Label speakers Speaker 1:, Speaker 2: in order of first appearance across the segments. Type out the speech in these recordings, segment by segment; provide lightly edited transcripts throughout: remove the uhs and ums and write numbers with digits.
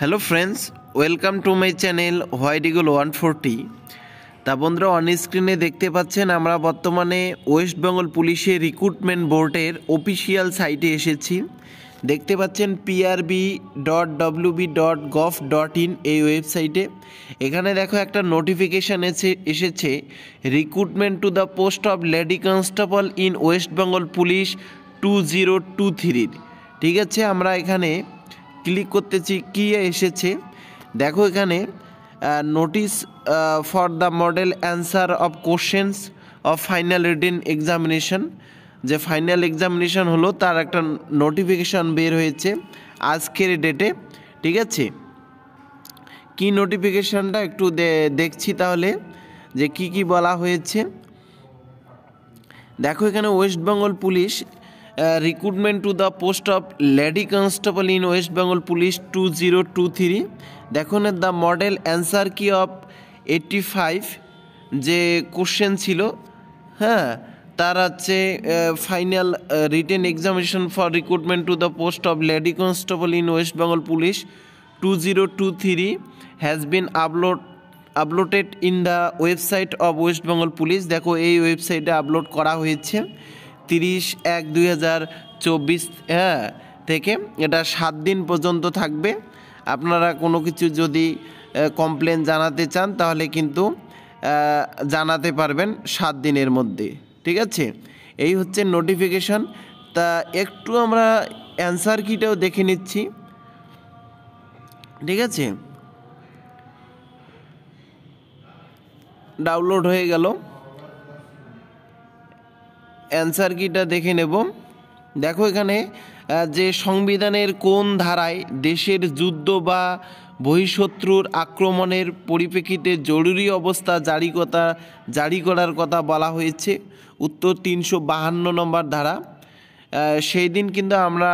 Speaker 1: Hello friends, welcome to my channel white eagle 140। তা বন্ধুরা, on স্ক্রিনে দেখতে পাচ্ছেন আমরা বর্তমানে ওয়েস্ট বেঙ্গল পুলিশের রিক্রুটমেন্ট বোর্ডের অফিসিয়াল সাইটে এসেছি। দেখতে পাচ্ছেন prb.wb.gov.in এই ওয়েবসাইটে। এখানে দেখো একটা নোটিফিকেশান এসেছে, recruitment to the post of lady constable in West Bengal police 2023। ঠিক আছে, আমরা এখানে ক্লিক করতেছি, কি এসেছে দেখো। এখানে notice for the model answer of questions of final written examination, যে ফাইনাল এক্সামিনেশন হলো তার একটা নোটিফিকেশান বের হয়েছে আজকের ডেটে। ঠিক আছে, কি নোটিফিকেশানটা একটু দেখছি তাহলে যে কি কি বলা হয়েছে। দেখো এখানে West Bengal police recruitment to the post of lady constable in West Bengal police 2023। দেখুন দ্য মডেল অ্যান্সার কি অফ 85 যে কোশ্চেন ছিল, হ্যাঁ, তার হচ্ছে final written examination for recruitment to the post of lady constable in West Bengal police 2023 has been uploaded in the website of West Bengal police. দেখো এই ওয়েবসাইটে আপলোড করা হয়েছে 30/1/2024 থেকে। এটা 7 দিন পর্যন্ত থাকবে। আপনারা কোনো কিছু যদি কমপ্লেন জানাতে চান তাহলে কিন্তু জানাতে পারবেন 7 দিনের মধ্যে। ঠিক আছে, এই হচ্ছে নোটিফিকেশন। তা একটু আমরা অ্যান্সার কিটাও দেখে নিচ্ছি। ঠিক আছে, ডাউনলোড হয়ে গেল, অ্যান্সার কিটা দেখে নেব। দেখো এখানে যে সংবিধানের কোন ধারায় দেশের যুদ্ধ বা বহিঃশত্রুর আক্রমণের পরিপ্রেক্ষিতে জরুরি অবস্থা জারি করার কথা বলা হয়েছে, উত্তর 352 নম্বর ধারা। সেই দিন কিন্তু আমরা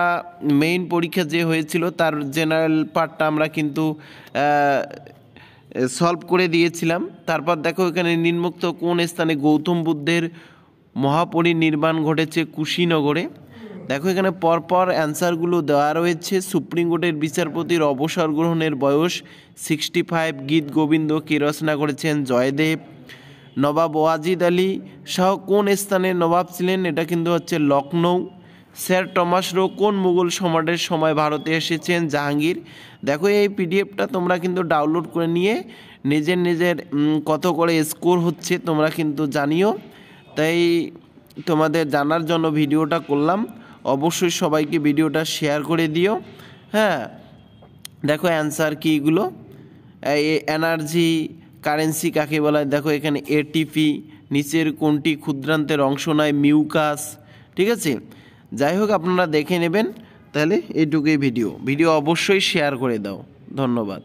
Speaker 1: মেইন পরীক্ষা যে হয়েছিল তার জেনারেল পার্টটা আমরা কিন্তু সলভ করে দিয়েছিলাম। তারপর দেখো এখানে নিম্নোক্ত কোন স্থানে গৌতম বুদ্ধের মহাপরিনির্বাণ ঘটেছে, কুশীনগরে। দেখো এখানে পরপর অ্যান্সারগুলো দেওয়া রয়েছে। সুপ্রিম কোর্টের বিচারপতির অবসর গ্রহণের বয়স 65। গীত গোবিন্দ কে রচনা করেছেন? জয়দেব। নবাব ওয়াজিদ আলী শাহ কোন স্থানে নবাব ছিলেন? এটা কিন্তু হচ্ছে লখনৌ। স্যার টমাস রো কোন মুঘল সম্রাটের সময় ভারতে এসেছেন? জাহাঙ্গীর। দেখো এই পিডিএফটা তোমরা কিন্তু ডাউনলোড করে নিয়ে নিজের কত করে স্কোর হচ্ছে তোমরা কিন্তু জানিও। তাই তোমাদের জানার জন্য ভিডিওটা করলাম। অবশ্যই সবাইকে ভিডিওটা শেয়ার করে দিও। হ্যাঁ, দেখো অ্যান্সার কি এগুলো। এনার্জি কারেন্সি কাকে বলা হয়? দেখো এখানে এটিপি। নিচের কোনটি ক্ষুদ্রান্তের অংশ নয়? মিউকাস। ঠিক আছে, যাই হোক আপনারা দেখে নেবেন। তাহলে এইটুকুই ভিডিও অবশ্যই শেয়ার করে দাও। ধন্যবাদ।